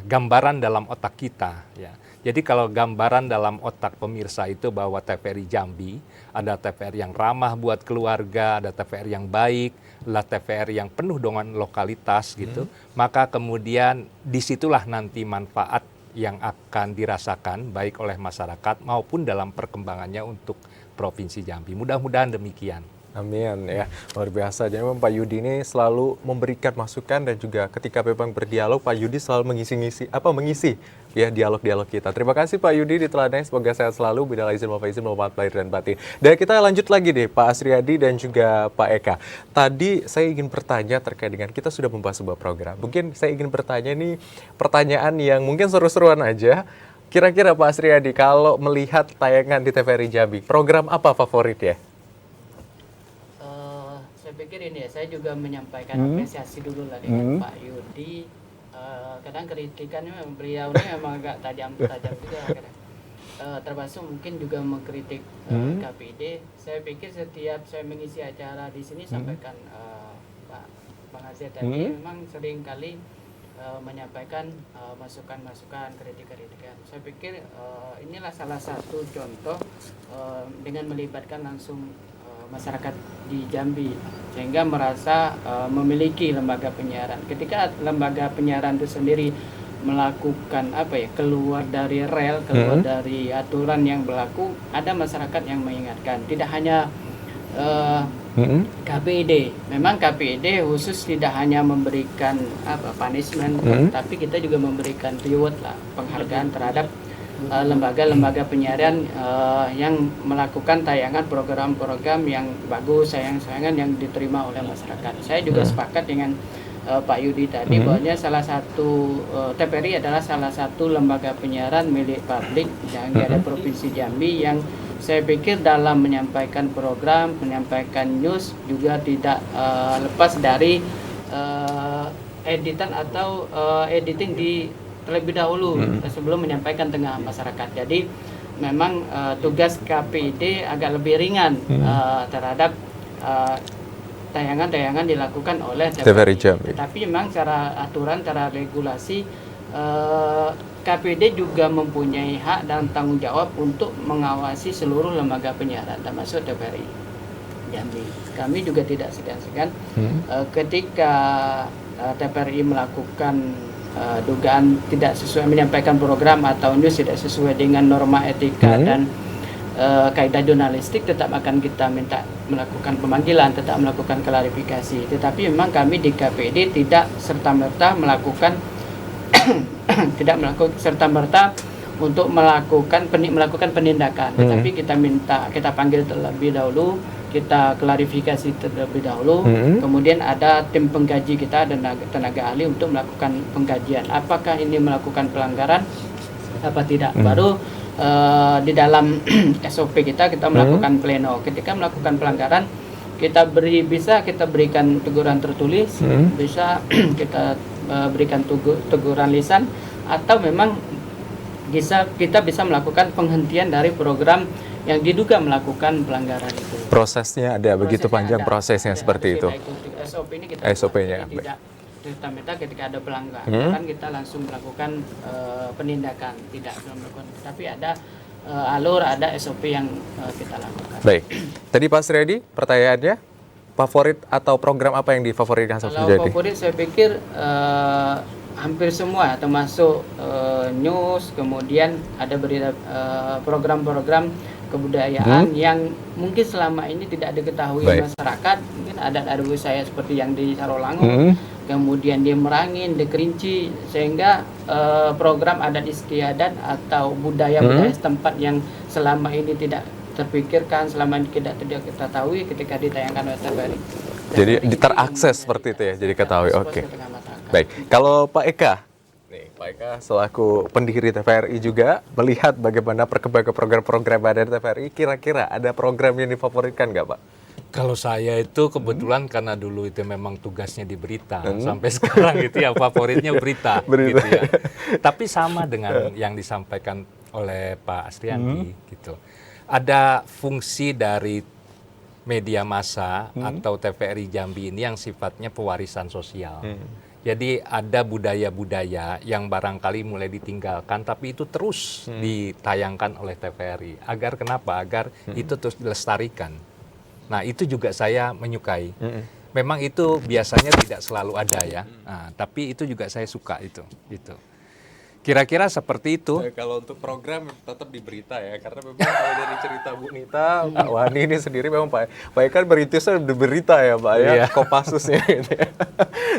gambaran dalam otak kita ya. Jadi kalau gambaran dalam otak pemirsa itu bahwa TVRI Jambi ada TVRI yang ramah buat keluarga, ada TVRI yang baik, adalah TVRI yang penuh dengan lokalitas gitu, maka kemudian disitulah nanti manfaat yang akan dirasakan baik oleh masyarakat maupun dalam perkembangannya untuk Provinsi Jambi. Mudah-mudahan demikian. Amin ya, luar biasa. Jadi memang Pak Yudi ini selalu memberikan masukan dan juga ketika memang berdialog Pak Yudi selalu mengisi ya dialog-dialog kita. Terima kasih Pak Yudi diteladani, semoga sehat selalu. Minal aizin wal faizin, mohon maaf lahir dan batin. Dan kita lanjut lagi deh Pak Asriyadi dan juga Pak Eka. Tadi saya ingin bertanya terkait dengan kita sudah membahas sebuah program. Mungkin saya ingin bertanya nih pertanyaan yang mungkin seru-seruan aja. Kira-kira Pak Asriyadi kalau melihat tayangan di TVRI Jambi, program apa favorit ya? Saya pikir ini ya, saya juga menyampaikan apresiasi dulu lah dengan Pak Yudi. Kadang kritikannya beliau ini memang agak tajam juga kadang. Termasuk mungkin juga mengkritik KPID. Saya pikir setiap saya mengisi acara di sini sampaikan Pak Bang Aziz tadi memang sering kali menyampaikan masukan-masukan, kritikan. Saya pikir inilah salah satu contoh dengan melibatkan langsung masyarakat di Jambi sehingga merasa memiliki lembaga penyiaran. Ketika lembaga penyiaran itu sendiri melakukan keluar dari rel, keluar dari aturan yang berlaku, ada masyarakat yang mengingatkan. Tidak hanya KPID, memang KPID khusus tidak hanya memberikan punishment, tapi kita juga memberikan reward lah, penghargaan terhadap lembaga-lembaga penyiaran yang melakukan tayangan program-program yang bagus, sayang-sayangan yang diterima oleh masyarakat. Saya juga sepakat dengan Pak Yudi tadi bahwa salah satu TVRI adalah salah satu lembaga penyiaran milik publik yang ada Provinsi Jambi yang saya pikir dalam menyampaikan program, menyampaikan news juga tidak lepas dari editan atau editing di terlebih dahulu sebelum menyampaikan tengah masyarakat. Jadi memang tugas KPID agak lebih ringan terhadap tayangan-tayangan dilakukan oleh TVRI Jambi. Tetapi memang secara aturan, secara regulasi KPID juga mempunyai hak dan tanggung jawab untuk mengawasi seluruh lembaga penyiaran termasuk TVRI Jambi. Kami juga tidak segan-segan ketika TVRI melakukan dugaan tidak sesuai menyampaikan program atau news tidak sesuai dengan norma etika dan kaidah jurnalistik, tetap akan kita minta melakukan pemanggilan, tetap melakukan klarifikasi. Tetapi memang kami di KPID tidak serta-merta melakukan untuk melakukan penindakan. Tetapi kita panggil terlebih dahulu, kita klarifikasi terlebih dahulu, kemudian ada tim pengkaji kita dan tenaga ahli untuk melakukan pengkajian. Apakah ini melakukan pelanggaran apa tidak? Baru di dalam SOP kita melakukan pleno. Ketika melakukan pelanggaran, bisa kita berikan teguran tertulis, bisa kita berikan teguran lisan, atau memang kita bisa melakukan penghentian dari program yang diduga melakukan pelanggaran itu. Prosesnya ada begitu panjang prosesnya seperti itu. SOP ini kita SOP-nya. tidak serta-merta ketika ada pelanggaran kita langsung melakukan penindakan, tidak melakukan. Tapi ada alur, ada SOP yang kita lakukan. Baik. Tadi Pak Suryadi, pertanyaannya, favorit atau program apa yang difavoritkan Sob Kalau Sujadi? favorit saya pikir hampir semua, termasuk news, kemudian ada berita program-program kebudayaan yang mungkin selama ini tidak diketahui Baik. masyarakat. Mungkin adat-adat saya seperti yang di Sarolangun, kemudian di Merangin, di Kerinci, sehingga program adat istiadat atau budaya-budaya setempat yang selama ini tidak terpikirkan, selama ini tidak ketahui ketika ditayangkan oleh TVRI. Jadi terakses seperti itu ya, jadi ketahui. Oke. Baik, kalau Pak Eka, nih Pak Eka selaku pendiri TVRI juga melihat bagaimana perkembangan program-program ada di TVRI, kira-kira ada program yang difavoritkan nggak Pak? Kalau saya itu kebetulan karena dulu itu memang tugasnya di berita, sampai sekarang itu ya favoritnya berita. Berita. Gitu ya. Tapi sama dengan yang disampaikan oleh Pak Astrianti gitu. Ada fungsi dari media massa atau TVRI Jambi ini yang sifatnya pewarisan sosial. Jadi ada budaya-budaya yang barangkali mulai ditinggalkan, tapi itu terus ditayangkan oleh TVRI. Agar kenapa? Agar itu terus dilestarikan. Nah itu juga saya menyukai. Memang itu biasanya tidak selalu ada ya, tapi itu juga saya suka itu. Gitu. Kira-kira seperti itu. Kalau untuk program tetap di berita ya, karena memang kalau dari cerita Bu Nita, Pak Wani ini sendiri memang Pak Eka berintisnya di berita ya Pak ya, Kopassusnya gitu ya.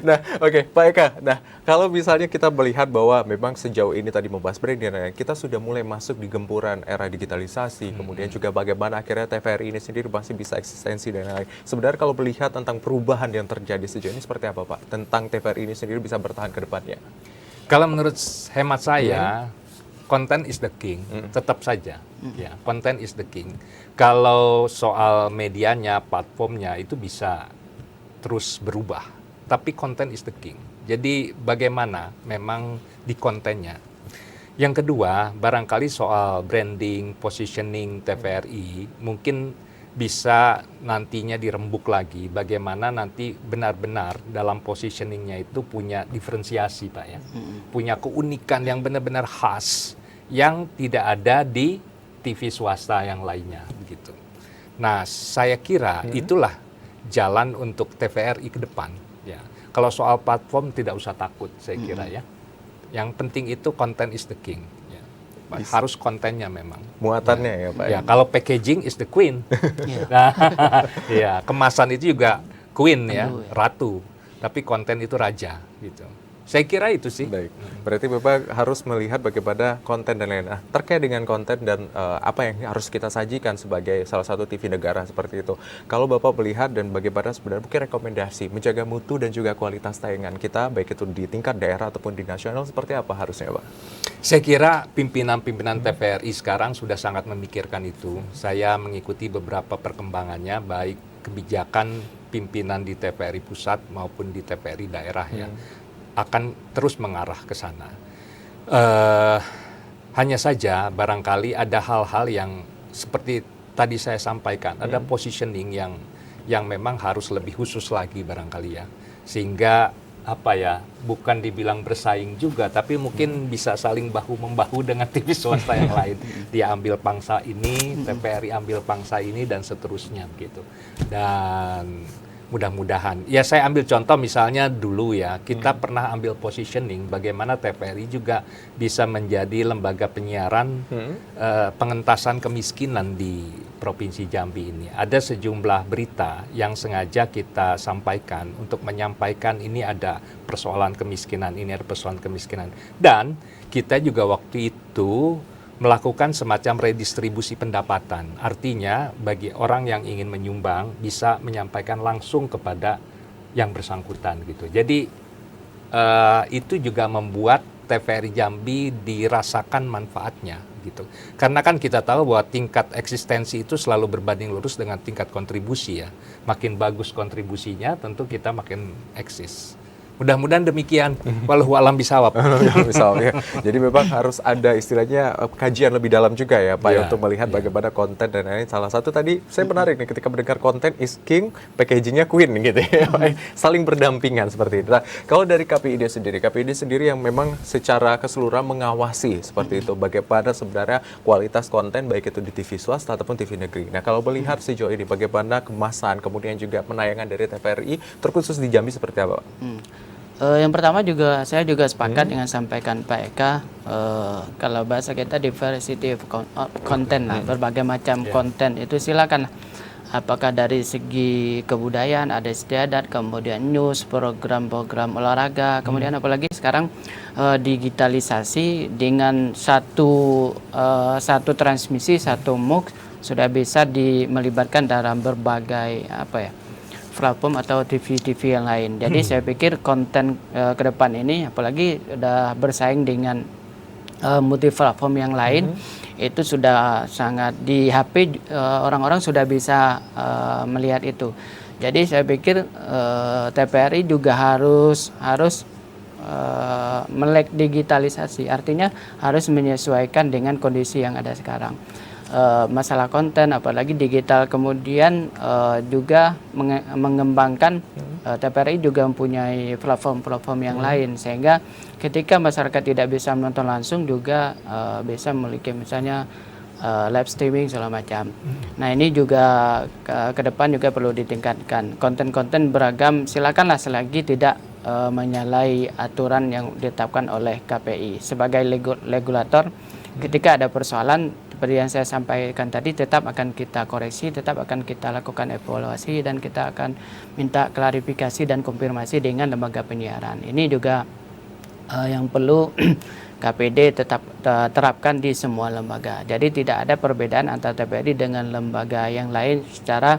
Nah oke, Pak Eka, nah kalau misalnya kita melihat bahwa memang sejauh ini tadi membahas branding, kita sudah mulai masuk di gempuran era digitalisasi, kemudian juga bagaimana akhirnya TVRI ini sendiri masih bisa eksistensi dan lain-lain. Sebenarnya kalau melihat tentang perubahan yang terjadi sejauh ini seperti apa Pak? Tentang TVRI ini sendiri bisa bertahan ke depannya? Kalau menurut hemat saya, content is the king, tetap saja. Ya, content is the king. Kalau soal medianya, platformnya itu bisa terus berubah, tapi content is the king. Jadi bagaimana memang di kontennya. Yang kedua, barangkali soal branding, positioning TVRI, mungkin bisa nantinya dirembuk lagi bagaimana nanti benar-benar dalam positioningnya itu punya diferensiasi Pak ya, punya keunikan yang benar-benar khas yang tidak ada di TV swasta yang lainnya begitu. Nah saya kira itulah jalan untuk TVRI ke depan ya. Kalau soal platform tidak usah takut saya kira ya. Yang penting itu content is the king. Harus kontennya memang. Muatannya ya Pak. Ya, kalau packaging is the queen. Nah, ya, kemasan itu juga queen ya, ratu. Tapi konten itu raja gitu. Saya kira itu sih. Baik. Berarti Bapak harus melihat bagaimana konten dan lain-lain. Terkait dengan konten dan apa yang harus kita sajikan sebagai salah satu TV negara seperti itu. Kalau Bapak melihat dan bagaimana sebenarnya mungkin rekomendasi menjaga mutu dan juga kualitas tayangan kita, baik itu di tingkat daerah ataupun di nasional, seperti apa harusnya Pak? Saya kira pimpinan-pimpinan TVRI sekarang sudah sangat memikirkan itu. Saya mengikuti beberapa perkembangannya, baik kebijakan pimpinan di TVRI pusat maupun di TVRI daerah ya, akan terus mengarah ke sana. Hanya saja barangkali ada hal-hal yang seperti tadi saya sampaikan, ada positioning yang memang harus lebih khusus lagi barangkali ya, sehingga apa ya, bukan dibilang bersaing juga, tapi mungkin bisa saling bahu-membahu dengan TV swasta yang lain. Dia ambil pangsa ini, TVRI ambil pangsa ini, dan seterusnya begitu. Dan mudah-mudahan, ya saya ambil contoh misalnya dulu ya, kita pernah ambil positioning bagaimana TVRI juga bisa menjadi lembaga penyiaran pengentasan kemiskinan di Provinsi Jambi ini. Ada sejumlah berita yang sengaja kita sampaikan untuk menyampaikan ini ada persoalan kemiskinan, ini ada persoalan kemiskinan. Dan kita juga waktu itu melakukan semacam redistribusi pendapatan. Artinya bagi orang yang ingin menyumbang bisa menyampaikan langsung kepada yang bersangkutan gitu. Jadi itu juga membuat TVRI Jambi dirasakan manfaatnya gitu. Karena kan kita tahu bahwa tingkat eksistensi itu selalu berbanding lurus dengan tingkat kontribusi ya. Makin bagus kontribusinya tentu kita makin eksis. Mudah-mudahan demikian. Wallahu a'lam bishawab. Misalnya, jadi memang harus ada istilahnya kajian lebih dalam juga ya Pak, Ya, untuk melihat bagaimana konten dan lain-lain. Salah satu tadi saya menarik nih ketika mendengar konten is king, packagingnya queen gitu ya, saling berdampingan seperti itu. Nah, kalau dari KPID sendiri yang memang secara keseluruhan mengawasi seperti itu, bagaimana sebenarnya kualitas konten baik itu di TV swasta ataupun TV negeri. Nah, kalau melihat sejauh ini bagaimana kemasan kemudian juga penayangan dari TVRI terkhusus di Jambi seperti apa Pak? Yang pertama juga saya juga sepakat dengan sampaikan Pak Eka, kalau bahasa kita diversity of content lah, berbagai macam konten itu silakan. Apakah dari segi kebudayaan, ada istiadat, kemudian news, program-program olahraga, kemudian apalagi sekarang digitalisasi dengan satu transmisi, satu MOOC sudah bisa melibatkan dalam berbagai platform atau TV yang lain. Jadi saya pikir konten ke depan ini, apalagi sudah bersaing dengan multi platform yang lain, itu sudah sangat di HP orang-orang sudah bisa melihat itu. Jadi saya pikir TVRI juga harus melek digitalisasi, artinya harus menyesuaikan dengan kondisi yang ada sekarang. Masalah konten apalagi digital, kemudian juga mengembangkan TVRI juga mempunyai platform-platform yang lain, sehingga ketika masyarakat tidak bisa menonton langsung juga bisa memiliki misalnya live streaming segala macam. Nah, ini juga ke depan juga perlu ditingkatkan. Konten-konten beragam silakanlah selagi tidak menyalahi aturan yang ditetapkan oleh KPI. Sebagai regulator, ketika ada persoalan seperti yang saya sampaikan tadi, tetap akan kita koreksi, tetap akan kita lakukan evaluasi, dan kita akan minta klarifikasi dan konfirmasi dengan lembaga penyiaran. Ini juga yang perlu KPD tetap terapkan di semua lembaga. Jadi tidak ada perbedaan antara TVRI dengan lembaga yang lain secara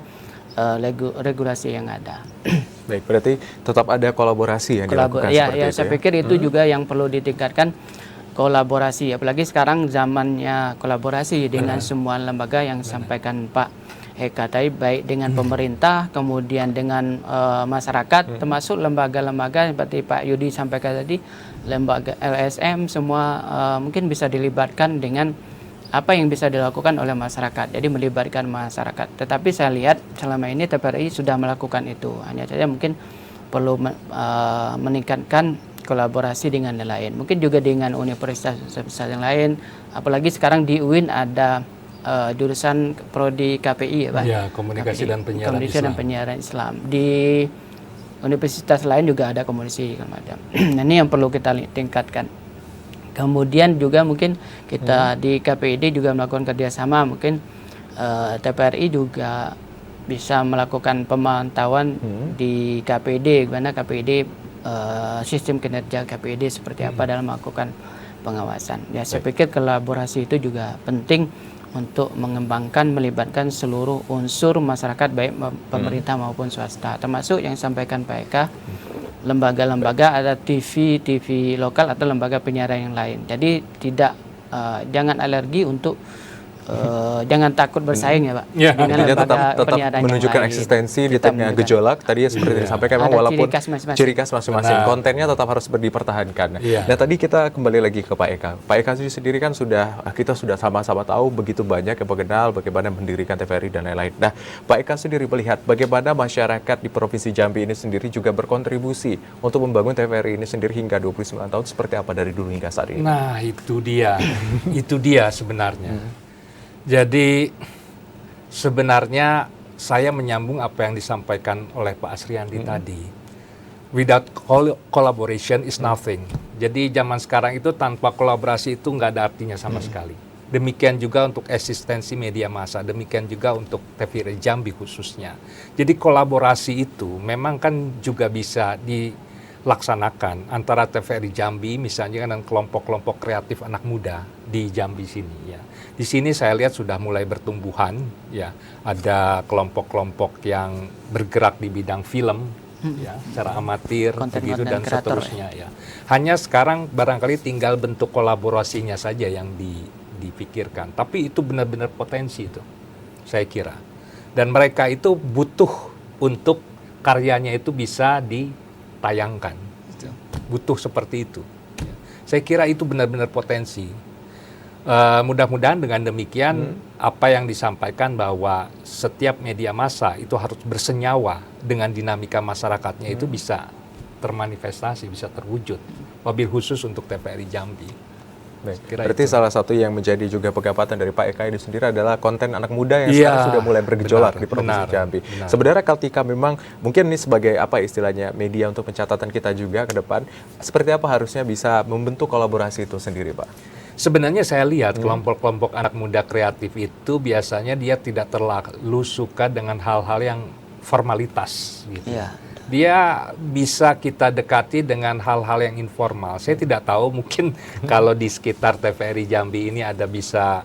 regulasi yang ada. Baik, berarti tetap ada kolaborasi yang dilakukan seperti itu. Saya pikir itu juga yang perlu ditingkatkan, kolaborasi, apalagi sekarang zamannya kolaborasi dengan semua lembaga yang sampaikan Pak Eka tadi, baik dengan pemerintah, kemudian dengan masyarakat, termasuk lembaga-lembaga seperti Pak Yudi sampaikan tadi, lembaga LSM, semua mungkin bisa dilibatkan dengan apa yang bisa dilakukan oleh masyarakat. Jadi melibatkan masyarakat. Tetapi saya lihat selama ini TVRI sudah melakukan itu, hanya saja mungkin perlu meningkatkan kolaborasi dengan yang lain, mungkin juga dengan universitas yang lain, apalagi sekarang di UIN ada jurusan prodi KPI ya Pak, Komunikasi KPI, dan Penyiaran Komunikasi Islam. dan Penyiaran Islam. Di universitas lain juga ada komunikasi macam. Nah, ini yang perlu kita tingkatkan. Kemudian juga mungkin kita di KPID juga melakukan kerjasama, mungkin TVRI juga bisa melakukan pemantauan di KPID, gimana KPID sistem kinerja KPID seperti apa dalam melakukan pengawasan. Ya, saya pikir kolaborasi itu juga penting untuk mengembangkan, melibatkan seluruh unsur masyarakat, baik pemerintah maupun swasta, termasuk yang disampaikan Pak Eka, lembaga-lembaga, ada TV lokal atau lembaga penyiaran yang lain. Jadi jangan alergi untuk jangan takut bersaing ya Pak. Ya, Dengan intinya lembaga tetap penyiaran yang menunjukkan lain. eksistensi di Kita tengah menunjukkan. gejolak tadi ya, seperti yang disampaikan, Ada walaupun ciri khas masing-masing. ciri khas masing-masing, Benar. kontennya tetap harus dipertahankan. Iya. Nah, tadi kita kembali lagi ke Pak Eka. Pak Eka sendiri kan kita sudah sama-sama tahu begitu banyak yang mengenal bagaimana mendirikan TVRI dan lain-lain. Nah, Pak Eka sendiri melihat bagaimana masyarakat di Provinsi Jambi ini sendiri juga berkontribusi untuk membangun TVRI ini sendiri hingga 29 tahun, seperti apa dari dulu hingga saat ini? Nah, itu dia. Itu dia sebenarnya. Jadi sebenarnya saya menyambung apa yang disampaikan oleh Pak Asriandi tadi. Without collaboration is nothing. Jadi zaman sekarang itu tanpa kolaborasi itu nggak ada artinya sama sekali. Demikian juga untuk eksistensi media massa, demikian juga untuk TVRI Jambi khususnya. Jadi kolaborasi itu memang kan juga bisa dilaksanakan antara TVRI Jambi misalnya dengan kelompok-kelompok kreatif anak muda di Jambi sini ya. Di sini saya lihat sudah mulai bertumbuhan ya. Ada kelompok-kelompok yang bergerak di bidang film ya, secara amatir begitu dan kreator, seterusnya ya. Hanya sekarang barangkali tinggal bentuk kolaborasinya saja yang dipikirkan. Tapi itu benar-benar potensi itu, saya kira. Dan mereka itu butuh untuk karyanya itu bisa ditayangkan. gitu. Butuh seperti itu. Saya kira itu benar-benar potensi. Mudah-mudahan dengan demikian apa yang disampaikan bahwa setiap media massa itu harus bersenyawa dengan dinamika masyarakatnya itu bisa termanifestasi, bisa terwujud. Wabil khusus untuk TVRI Jambi. Baik. Berarti salah satu yang menjadi juga pegapatan dari Pak Eka ini sendiri adalah konten anak muda yang Iya, sekarang sudah mulai bergejolak di Provinsi benar, Jambi. benar. Sebenarnya ketika memang mungkin ini sebagai apa istilahnya media untuk pencatatan kita juga ke depan, seperti apa harusnya bisa membentuk kolaborasi itu sendiri, Pak? Sebenarnya saya lihat kelompok-kelompok anak muda kreatif itu biasanya dia tidak terlalu suka dengan hal-hal yang formalitas gitu. Iya. Dia bisa kita dekati dengan hal-hal yang informal. Saya tidak tahu mungkin kalau di sekitar TVRI Jambi ini ada bisa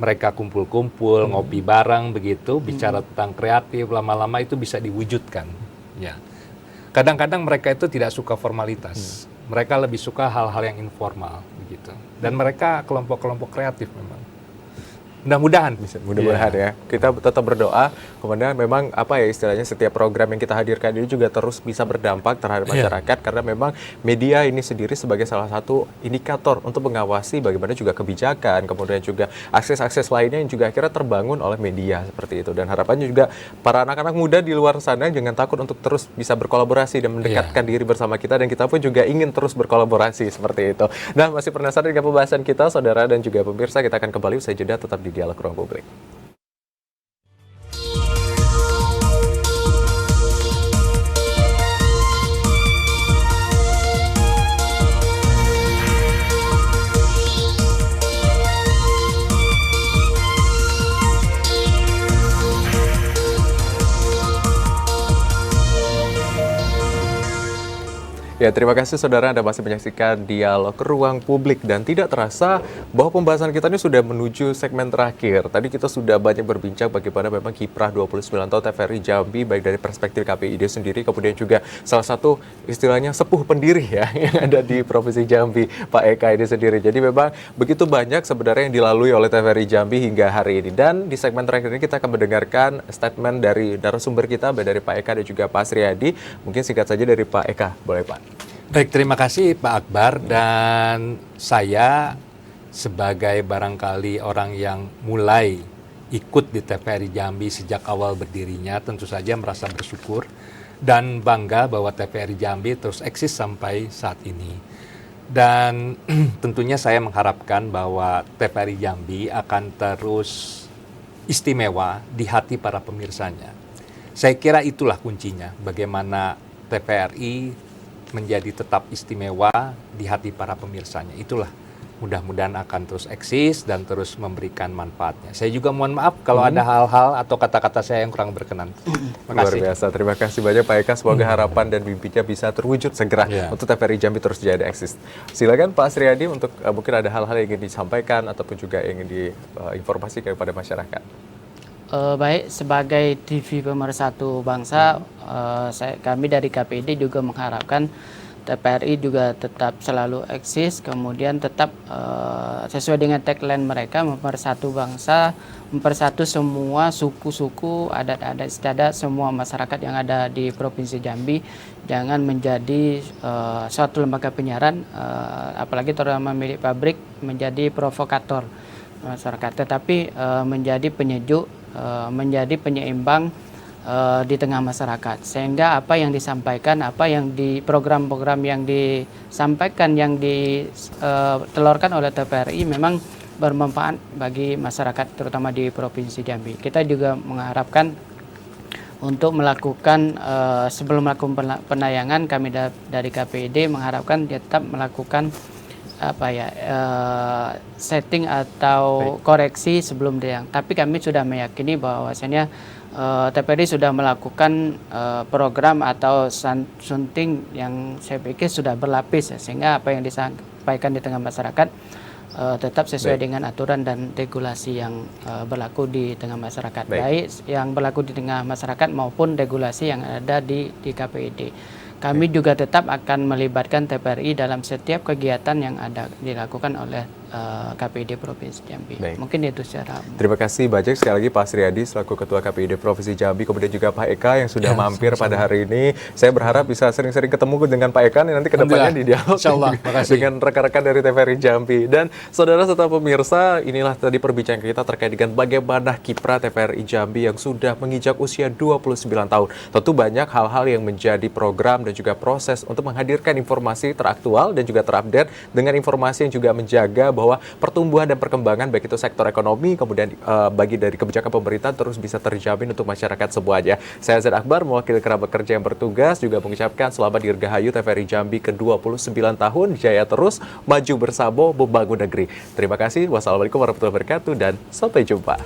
mereka kumpul-kumpul, ngopi bareng begitu, bicara tentang kreatif, lama-lama itu bisa diwujudkan. Ya. Kadang-kadang mereka itu tidak suka formalitas. Mereka lebih suka hal-hal yang informal begitu. Dan mereka kelompok-kelompok kreatif memang. Mudah-mudahan. Mudah-mudahan ya. Kita tetap berdoa, kemudian memang apa ya istilahnya setiap program yang kita hadirkan ini juga terus bisa berdampak terhadap masyarakat karena memang media ini sendiri sebagai salah satu indikator untuk mengawasi bagaimana juga kebijakan, kemudian juga akses-akses lainnya yang juga akhirnya terbangun oleh media seperti itu. Dan harapannya juga para anak-anak muda di luar sana jangan takut untuk terus bisa berkolaborasi dan mendekatkan diri bersama kita, dan kita pun juga ingin terus berkolaborasi seperti itu. Nah, masih penasaran dengan pembahasan kita, saudara dan juga pemirsa, kita akan kembali usai jeda, tetap di Dialog Ruang Publik. Ya, terima kasih saudara, Anda masih menyaksikan Dialog Ruang Publik, dan tidak terasa bahwa pembahasan kita ini sudah menuju segmen terakhir. Tadi kita sudah banyak berbincang bagaimana memang kiprah 29 tahun TVRI Jambi, baik dari perspektif KPID sendiri, kemudian juga salah satu istilahnya sepuh pendiri ya yang ada di Provinsi Jambi, Pak Eka ini sendiri. Jadi memang begitu banyak sebenarnya yang dilalui oleh TVRI Jambi hingga hari ini. Dan di segmen terakhir ini kita akan mendengarkan statement dari narasumber kita, baik dari Pak Eka dan juga Pak Asriyadi. Mungkin singkat saja dari Pak Eka, boleh Pak? Baik, terima kasih Pak Akbar. Dan saya sebagai barangkali orang yang mulai ikut di TVRI Jambi sejak awal berdirinya, tentu saja merasa bersyukur dan bangga bahwa TVRI Jambi terus eksis sampai saat ini. Dan tentunya saya mengharapkan bahwa TVRI Jambi akan terus istimewa di hati para pemirsanya. Saya kira itulah kuncinya, bagaimana TVRI menjadi tetap istimewa di hati para pemirsanya. Itulah mudah-mudahan akan terus eksis dan terus memberikan manfaatnya. Saya juga mohon maaf kalau ada hal-hal atau kata-kata saya yang kurang berkenan. Terima kasih. Luar biasa, terima kasih banyak Pak Eka. Semoga harapan dan mimpinya bisa terwujud segera untuk TVRI Jambi terus jadi eksis. Silakan Pak Asriyadi untuk mungkin ada hal-hal yang ingin disampaikan ataupun juga ingin diinformasikan kepada masyarakat. Baik, sebagai TV pemersatu bangsa, kami dari KPID juga mengharapkan TVRI juga tetap selalu eksis, kemudian tetap sesuai dengan tagline mereka, mempersatu bangsa, mempersatu semua suku-suku, adat-adat istiadat, semua masyarakat yang ada di Provinsi Jambi. Jangan menjadi suatu lembaga penyiaran, apalagi terutama milik pabrik, menjadi provokator masyarakat, tetapi menjadi penyejuk, menjadi penyeimbang di tengah masyarakat, sehingga apa yang disampaikan, apa yang di program-program yang disampaikan, yang ditelurkan oleh TVRI memang bermanfaat bagi masyarakat terutama di Provinsi Jambi. Kita juga mengharapkan untuk melakukan sebelum melakukan penayangan, kami dari KPID mengharapkan tetap melakukan setting atau koreksi sebelum tayang. Tapi kami sudah meyakini bahwasanya TVRI sudah melakukan program atau sunting yang saya pikir sudah berlapis, sehingga apa yang disampaikan di tengah masyarakat tetap sesuai dengan aturan dan regulasi yang berlaku di tengah masyarakat, baik yang berlaku di tengah masyarakat maupun regulasi yang ada di KPID. Kami juga tetap akan melibatkan TVRI dalam setiap kegiatan yang ada dilakukan oleh KPID Provinsi Jambi. Baik. Mungkin itu secara Terima kasih banyak sekali lagi Pak Sriadi selaku Ketua KPID Provinsi Jambi, kemudian juga Pak Eka yang sudah mampir pada hari ini. Saya berharap bisa sering-sering ketemu dengan Pak Eka nanti ke depannya di dialog Insyaallah. Makasih. dengan rekan-rekan dari TVRI Jambi. Dan saudara serta pemirsa, inilah tadi perbincangan kita terkait dengan bagaimana kiprah TVRI Jambi yang sudah menginjak usia 29 tahun. Tentu banyak hal-hal yang menjadi program dan juga proses untuk menghadirkan informasi teraktual dan juga terupdate dengan informasi yang juga menjaga bahwa pertumbuhan dan perkembangan baik itu sektor ekonomi kemudian bagi dari kebijakan pemerintah terus bisa terjamin untuk masyarakat semuanya. Saya Zaid Akbar mewakili kerabat kerja yang bertugas juga mengucapkan selamat dirgahayu TVRI Jambi ke-29 tahun, jaya terus, maju bersama, membangun negeri. Terima kasih. Wassalamualaikum warahmatullahi wabarakatuh dan sampai jumpa.